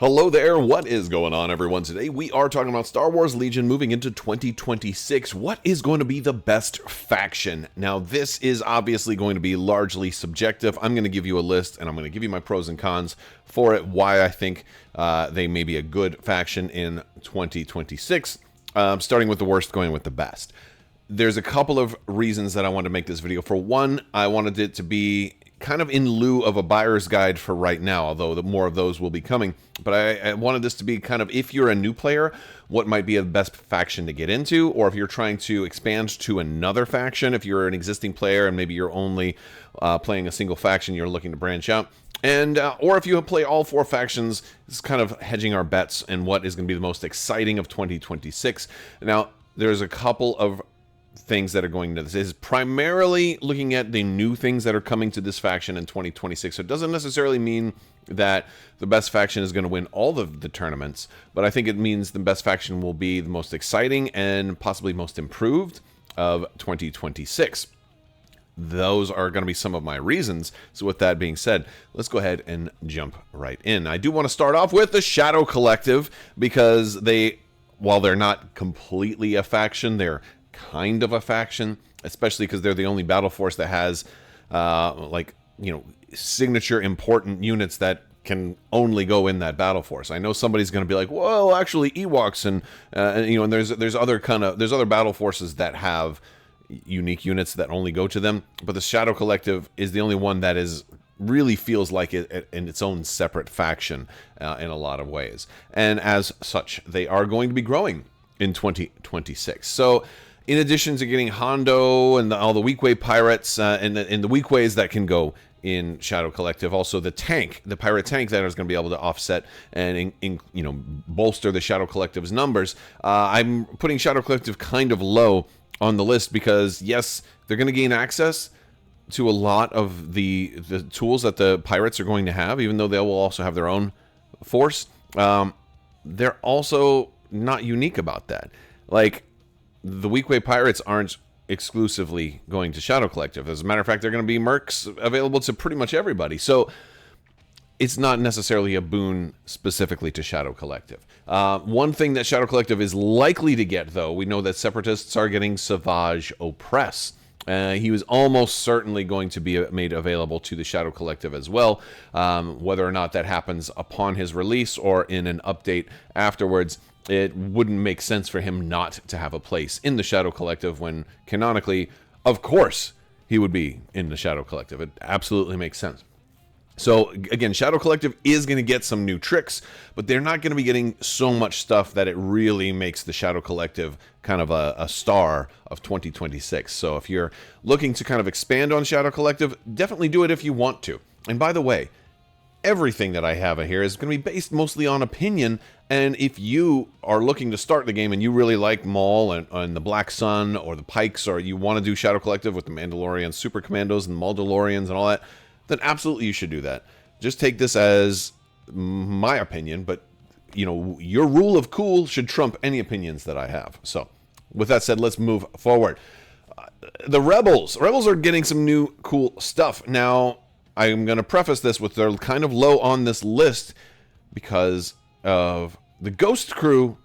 Hello there, what is going on everyone? Today we are talking about Star Wars Legion moving into 2026. What is going to be the best faction? Now this is obviously going to be largely subjective. I'm going to give you a list and I'm going to give you my pros and cons for it, why I think they may be a good faction in 2026, starting with the worst, going with the best. There's a couple of reasons that I wanted to make this video. For one, I wanted it to be kind of in lieu of a buyer's guide for right now, although the more of those will be coming. But I wanted this to be kind of, if you're a new player, what might be the best faction to get into, or if you're trying to expand to another faction, if you're an existing player and maybe you're only playing a single faction, you're looking to branch out. And or if you play all four factions, it's kind of hedging our bets and what is going to be the most exciting of 2026. Now, there's a couple of things that are going to this. Is primarily looking at the new things that are coming to this faction in 2026. So it doesn't necessarily mean that the best faction is going to win all of the tournaments, but I think it means the best faction will be the most exciting and possibly most improved of 2026. Those are going to be some of my reasons. So with that being said, let's go ahead and jump right in. I do want to start off with the Shadow Collective, because they, while they're not completely a faction, they're kind of a faction, especially because they're the only battle force that has signature important units that can only go in that battle force. I know somebody's going to be like, well, actually Ewoks and there's other battle forces that have unique units that only go to them, but the Shadow Collective is the only one that is really feels like it in its own separate faction in a lot of ways, and as such they are going to be growing in 2026. So in addition to getting Hondo and all the Weequay pirates and the Weequays that can go in Shadow Collective, also the tank, the pirate tank that is going to be able to offset and bolster the Shadow Collective's numbers. I'm putting Shadow Collective kind of low on the list because yes, they're going to gain access to a lot of the tools that the pirates are going to have, even though they will also have their own force. They're also not unique about that. Like, the Weequay pirates aren't exclusively going to Shadow Collective. As a matter of fact, they're going to be mercs available to pretty much everybody. So it's not necessarily a boon specifically to Shadow Collective. One thing that Shadow Collective is likely to get, though, we know that Separatists are getting Savage Opress. He was almost certainly going to be made available to the Shadow Collective as well. Whether or not that happens upon his release or in an update afterwards, it wouldn't make sense for him not to have a place in the Shadow Collective when, canonically, of course, he would be in the Shadow Collective. It absolutely makes sense. So, again, Shadow Collective is going to get some new tricks, but they're not going to be getting so much stuff that it really makes the Shadow Collective kind of a star of 2026. So if you're looking to kind of expand on Shadow Collective, definitely do it if you want to. And by the way, everything that I have here is going to be based mostly on opinion, and if you are looking to start the game and you really like Maul and the Black Sun or the Pikes, or you want to do Shadow Collective with the Mandalorian Super Commandos and Mandalorians and all that, then absolutely you should do that. Just take this as my opinion, but your rule of cool should trump any opinions that I have. So with that said, let's move forward. The Rebels are getting some new cool stuff. Now, I'm going to preface this with they're kind of low on this list because of the Ghost Crew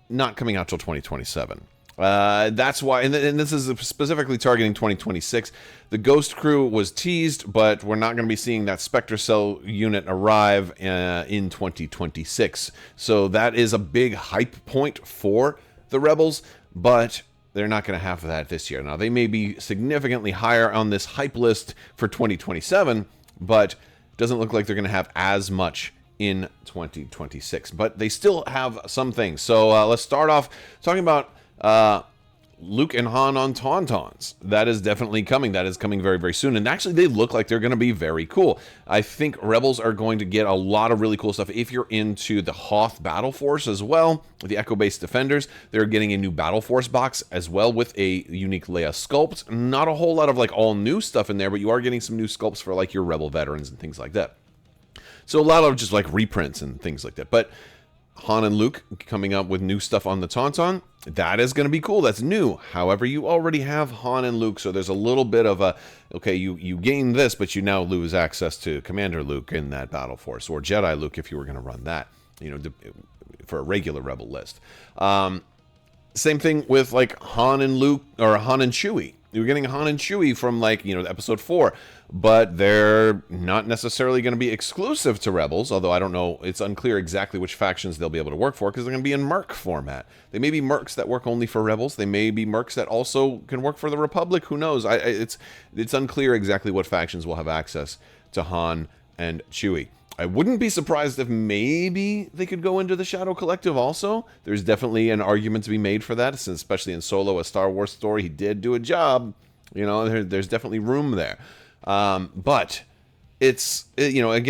not coming out till 2027. That's why, and this is specifically targeting 2026. The Ghost Crew was teased, but we're not going to be seeing that Spectre Cell unit arrive in 2026. So that is a big hype point for the Rebels, but they're not going to have that this year. Now, they may be significantly higher on this hype list for 2027, but it doesn't look like they're going to have as much in 2026. But they still have some things. So let's start off talking about Luke and Han on Tauntauns. That is definitely coming. That is coming very, very soon. And actually, they look like they're going to be very cool. I think Rebels are going to get a lot of really cool stuff. If you're into the Hoth Battle Force as well, the Echo-based Defenders, they're getting a new Battle Force box as well with a unique Leia sculpt. Not a whole lot of all new stuff in there, but you are getting some new sculpts for your Rebel veterans and things like that. So a lot of just reprints and things like that. But Han and Luke coming up with new stuff on the Tauntaun. That is going to be cool. That's new. However, you already have Han and Luke, so there's a little bit of a, okay, you gain this, but you now lose access to Commander Luke in that battle force, or Jedi Luke if you were going to run that, for a regular Rebel list. Same thing with like Han and Luke, or Han and Chewie. You're getting Han and Chewie from like, episode 4, but they're not necessarily going to be exclusive to Rebels, although I don't know, it's unclear exactly which factions they'll be able to work for, because they're going to be in Merc format. They may be Mercs that work only for Rebels. They may be Mercs that also can work for the Republic. Who knows? It's unclear exactly what factions will have access to Han and Chewie. I wouldn't be surprised if maybe they could go into the Shadow Collective also. There's definitely an argument to be made for that, since especially in Solo, a Star Wars story, he did do a job. There's definitely room there. But it's another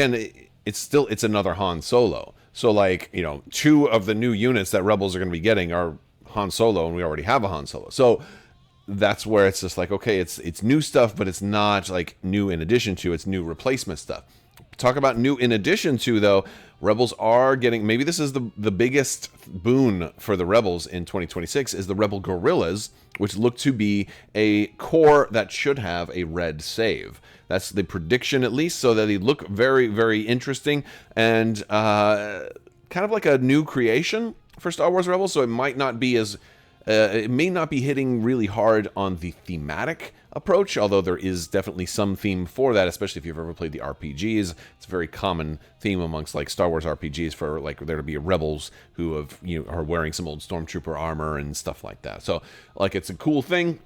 Han Solo. So like, 2 of the new units that Rebels are going to be getting are Han Solo, and we already have a Han Solo. So that's where it's just like, okay, it's new stuff, but it's not like new in addition to, it's new replacement stuff. Talk about new in addition to, though, Rebels are getting, maybe this is the biggest boon for the Rebels in 2026, is the Rebel Guerrillas, which look to be a core that should have a red save. That's the prediction, at least, so that they look very, very interesting, and kind of like a new creation for Star Wars Rebels, so it might not be as... it may not be hitting really hard on the thematic approach, although there is definitely some theme for that, especially if you've ever played the RPGs. It's a very common theme amongst like Star Wars RPGs for like there to be rebels who have are wearing some old stormtrooper armor and stuff like that. So like it's a cool thing.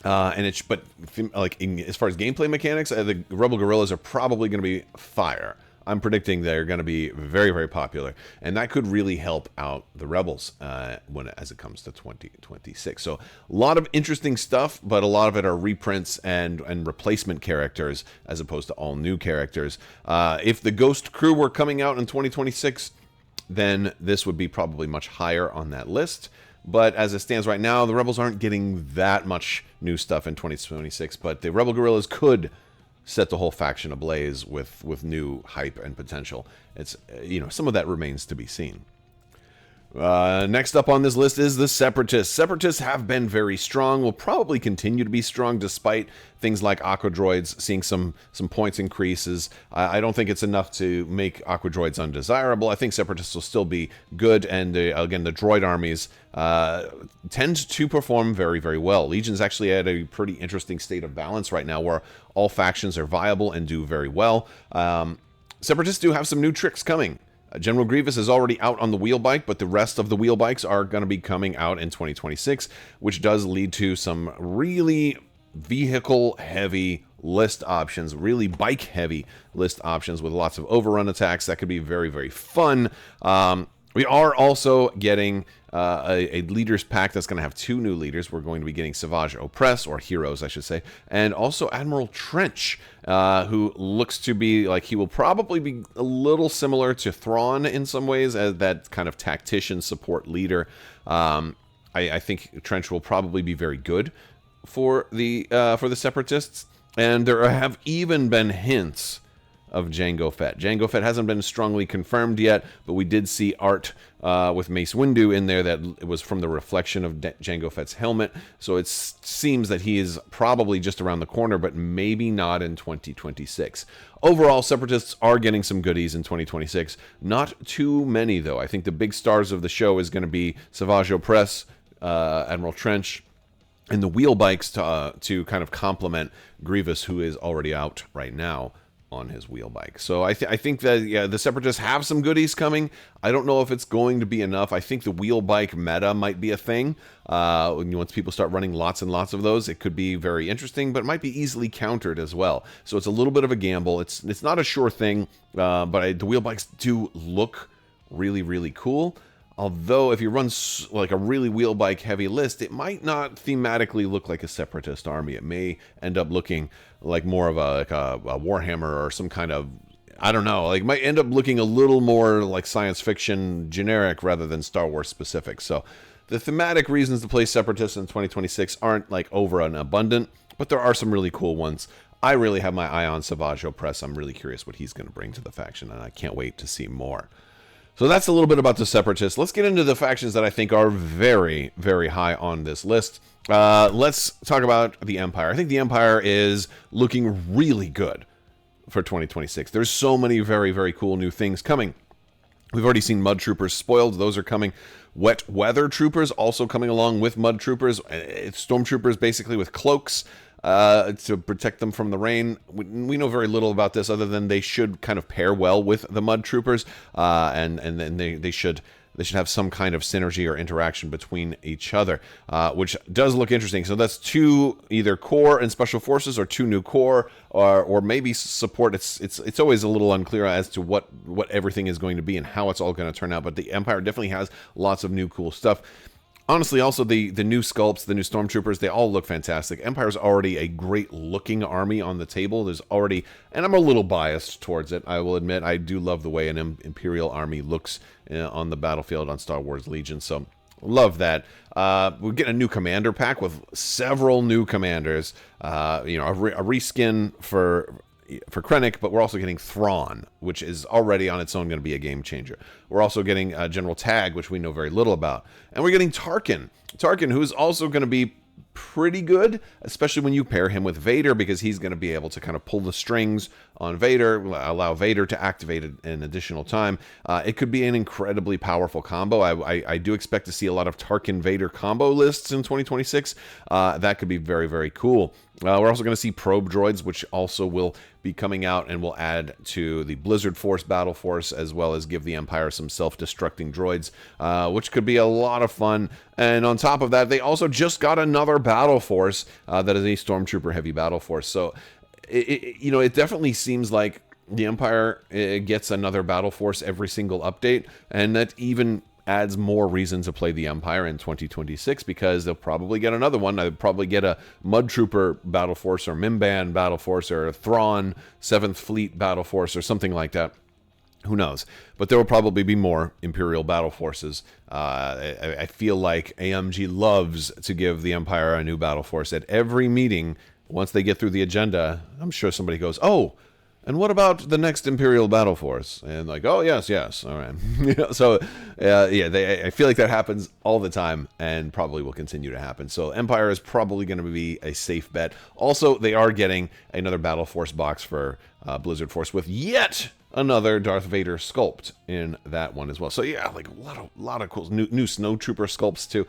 As far as gameplay mechanics, the Rebel Guerrillas are probably going to be fire. I'm predicting they're going to be very, very popular, and that could really help out the Rebels as it comes to 2026. So a lot of interesting stuff, but a lot of it are reprints and replacement characters as opposed to all new characters. If the Ghost Crew were coming out in 2026, then this would be probably much higher on that list. But as it stands right now, the Rebels aren't getting that much new stuff in 2026, but the Rebel Guerrillas could set the whole faction ablaze with new hype and potential. It's some of that remains to be seen. Next up on this list is the Separatists. Separatists have been very strong, will probably continue to be strong despite things like Aqua Droids seeing some points increases. I don't think it's enough to make Aqua Droids undesirable. I think Separatists will still be good, and again, the droid armies tend to perform very, very well. Legion's actually at a pretty interesting state of balance right now where all factions are viable and do very well. Separatists do have some new tricks coming. General Grievous is already out on the wheel bike, but the rest of the wheel bikes are going to be coming out in 2026, which does lead to some really vehicle-heavy list options, really bike-heavy list options with lots of overrun attacks. That could be very, very fun. We are also getting a leaders pack that's going to have 2 new leaders. We're going to be getting Savage Opress, or Heroes, I should say, and also Admiral Trench, who looks to be like he will probably be a little similar to Thrawn in some ways, as that kind of tactician support leader. I think Trench will probably be very good for the Separatists, and there have even been hints of Jango Fett. Jango Fett hasn't been strongly confirmed yet, but we did see art with Mace Windu in there that it was from the reflection of Jango Fett's helmet, so it seems that he is probably just around the corner, but maybe not in 2026. Overall, Separatists are getting some goodies in 2026. Not too many, though. I think the big stars of the show is going to be Savage Opress, Admiral Trench, and the wheel bikes to kind of complement Grievous, who is already out right now on his wheel bike. So I think that the Separatists have some goodies coming. I don't know if it's going to be enough. I think the wheel bike meta might be a thing. Once people start running lots and lots of those, it could be very interesting, but it might be easily countered as well. So it's a little bit of a gamble. It's not a sure thing, but the wheel bikes do look really, really cool. Although, if you run like a really wheel bike heavy list, it might not thematically look like a Separatist army. It may end up looking like more of a Warhammer or some kind of, I don't know, like might end up looking a little more like science fiction generic rather than Star Wars specific. So the thematic reasons to play Separatists in 2026 aren't like over and abundant, but there are some really cool ones. I really have my eye on Savage Opress. I'm really curious what he's going to bring to the faction, and I can't wait to see more. So that's a little bit about the Separatists. Let's get into the factions that I think are very, very high on this list. Let's talk about the Empire. I think the Empire is looking really good for 2026. There's so many very, very cool new things coming. We've already seen Mud Troopers spoiled. Those are coming. Wet Weather Troopers also coming along with Mud Troopers. Stormtroopers basically with cloaks to protect them from the rain. We know very little about this other than they should kind of pair well with the Mud Troopers, and then they should have some kind of synergy or interaction between each other, which does look interesting. So that's 2 either core and special forces, or 2 new core, or maybe support. It's always a little unclear as to what everything is going to be and how it's all going to turn out. But the Empire definitely has lots of new cool stuff. Honestly, also the new sculpts, the new stormtroopers, they all look fantastic. Empire's already a great looking army on the table. There's already, and I'm a little biased towards it, I will admit. I do love the way an Imperial army looks on the battlefield on Star Wars Legion, so love that. We're getting a new commander pack with several new commanders. A reskin for Krennic, but we're also getting Thrawn, which is already on its own going to be a game changer. We're also getting General Tag, which we know very little about. And we're getting Tarkin. Tarkin, who's also going to be pretty good, especially when you pair him with Vader, because he's going to be able to kind of pull the strings on Vader, allow Vader to activate it an additional time. It could be an incredibly powerful combo. I do expect to see a lot of Tarkin-Vader combo lists in 2026. That could be very, very cool. We're also going to see probe droids, which also will be coming out and will add to the Blizzard Force battle force, as well as give the Empire some self-destructing droids, which could be a lot of fun. And on top of that, they also just got another battle force that is a Stormtrooper heavy battle force. So, it definitely seems like the Empire gets another battle force every single update, and that even adds more reason to play the Empire in 2026, because they'll probably get another one. They'll probably get a Mud Trooper battle force, or Mimban battle force, or a Thrawn 7th Fleet battle force, or something like that. Who knows? But there will probably be more Imperial battle forces. I feel like AMG loves to give the Empire a new battle force at every meeting. Once they get through the agenda, I'm sure somebody goes, "Oh, and what about the next Imperial battle force?" And like, "Oh, yes, all right." I feel like that happens all the time, and probably will continue to happen. So Empire is probably going to be a safe bet. Also, they are getting another battle force box for Blizzard Force, with yet another Darth Vader sculpt in that one as well. So yeah, like a lot of cool new Snow Trooper sculpts too.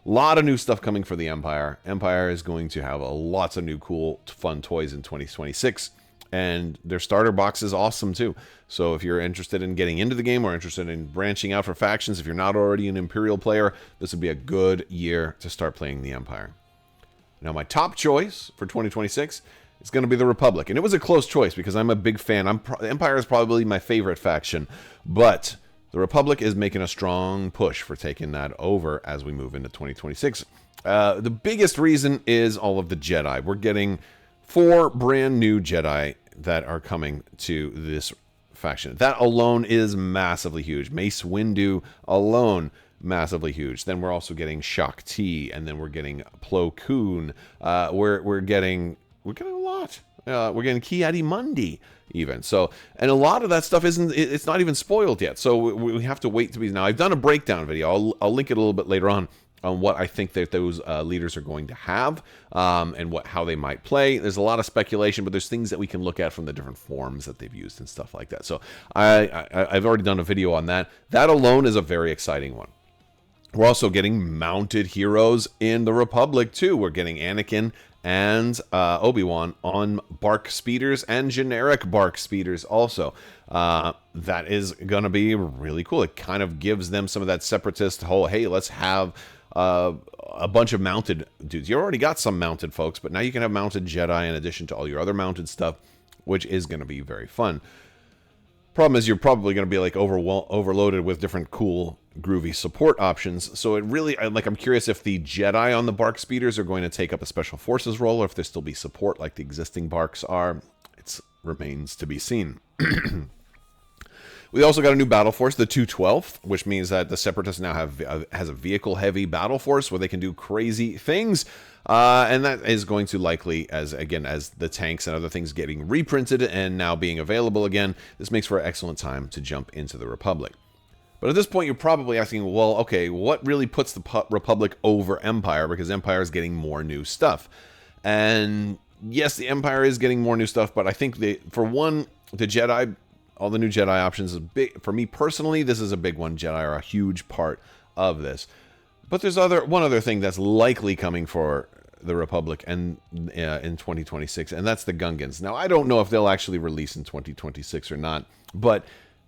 A lot of new stuff coming for the Empire. Empire is going to have lots of new cool, fun toys in 2026. And their starter box is awesome too. So if you're interested in getting into the game, or interested in branching out for factions, if you're not already an Imperial player, this would be a good year to start playing the Empire. Now, my top choice for 2026 is going to be the Republic. And it was a close choice, because I'm a big fan. Empire is probably my favorite faction. But the Republic is making a strong push for taking that over as we move into 2026. The biggest reason is all of the Jedi. We're getting 4 brand new Jedi that are coming to this faction. That alone is massively huge. Mace Windu alone, massively huge. Then we're also getting Shaak Ti, and then we're getting Plo Koon. We're getting a lot. We're getting Ki-Adi-Mundi even. So, and a lot of that stuff it's not even spoiled yet. So we have to wait to be. Now, I've done a breakdown video. I'll link it a little bit later on what I think that those leaders are going to have, and how they might play. There's a lot of speculation, but there's things that we can look at from the different forms that they've used and stuff like that. So I've already done a video on that. That alone is a very exciting one. We're also getting mounted heroes in the Republic too. We're getting Anakin and Obi-Wan on bark speeders, and generic bark speeders also. That is going to be really cool. It kind of gives them some of that separatist whole, hey, let's have a bunch of mounted dudes. You already got some mounted folks, but now you can have mounted Jedi in addition to all your other mounted stuff, which is going to be very fun. Problem is, you're probably going to be like overloaded with different cool, groovy support options. So it really, I'm curious if the Jedi on the bark speeders are going to take up a special forces role, or if there still be support like the existing barks are. It remains to be seen. We also got a new battle force, the 212th, which means that the Separatists now has a vehicle-heavy battle force where they can do crazy things. And that is going to likely, as the tanks and other things getting reprinted and now being available again, this makes for an excellent time to jump into the Republic. But at this point, you're probably asking, well, okay, what really puts the Republic over Empire? Because Empire is getting more new stuff. And yes, the Empire is getting more new stuff, but I think for one, the Jedi, all the new Jedi options is big. For me personally, this is a big one. Jedi are a huge part of this. But there's one other thing that's likely coming for the Republic and in 2026, and that's the Gungans. Now, I don't know if they'll actually release in 2026 or not, but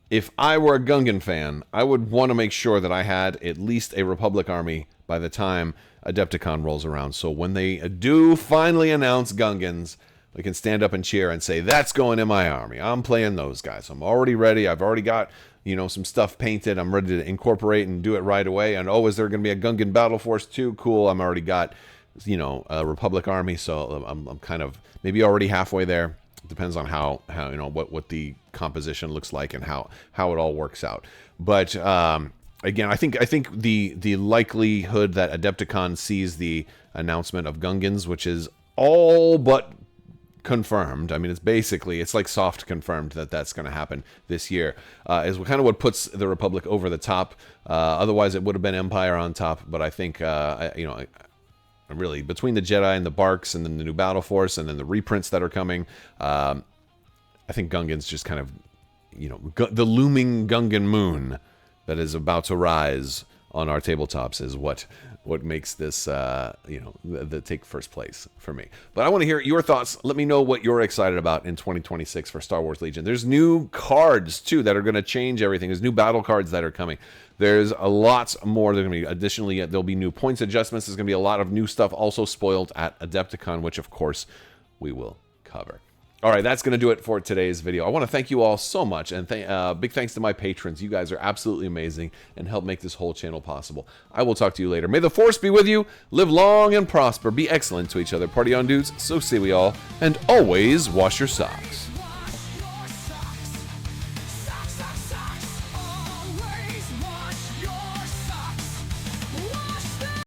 if I were a Gungan fan, I would want to make sure that I had at least a Republic army by the time Adepticon rolls around. So when they do finally announce Gungans, we can stand up and cheer and say, that's going in my army. I'm playing those guys. I'm already ready. I've already got, some stuff painted. I'm ready to incorporate and do it right away. And, oh, is there going to be a Gungan battle force too? Cool. I'm already got, a Republic army. So I'm kind of maybe already halfway there. Depends on how what the composition looks like and how it all works out. But again, I think the likelihood that Adepticon sees the announcement of Gungans, which is all but confirmed. I mean, it's like soft confirmed that that's going to happen this year. Is kind of what puts the Republic over the top. Otherwise, it would have been Empire on top. But I think really, between the Jedi and the Barks and then the new Battle Force and then the reprints that are coming, I think Gungan's just kind of, the looming Gungan moon that is about to rise on our tabletops is what makes this, the take first place for me. But I want to hear your thoughts. Let me know what you're excited about in 2026 for Star Wars Legion. There's new cards, too, that are going to change everything. There's new battle cards that are coming. There's a lot more. There's going to be, additionally, there'll be new points adjustments. There's going to be a lot of new stuff also spoiled at Adepticon, which, of course, we will cover. All right, that's going to do it for today's video. I want to thank you all so much, and big thanks to my patrons. You guys are absolutely amazing and help make this whole channel possible. I will talk to you later. May the Force be with you. Live long and prosper. Be excellent to each other. Party on, dudes. So say we all. And always wash your socks.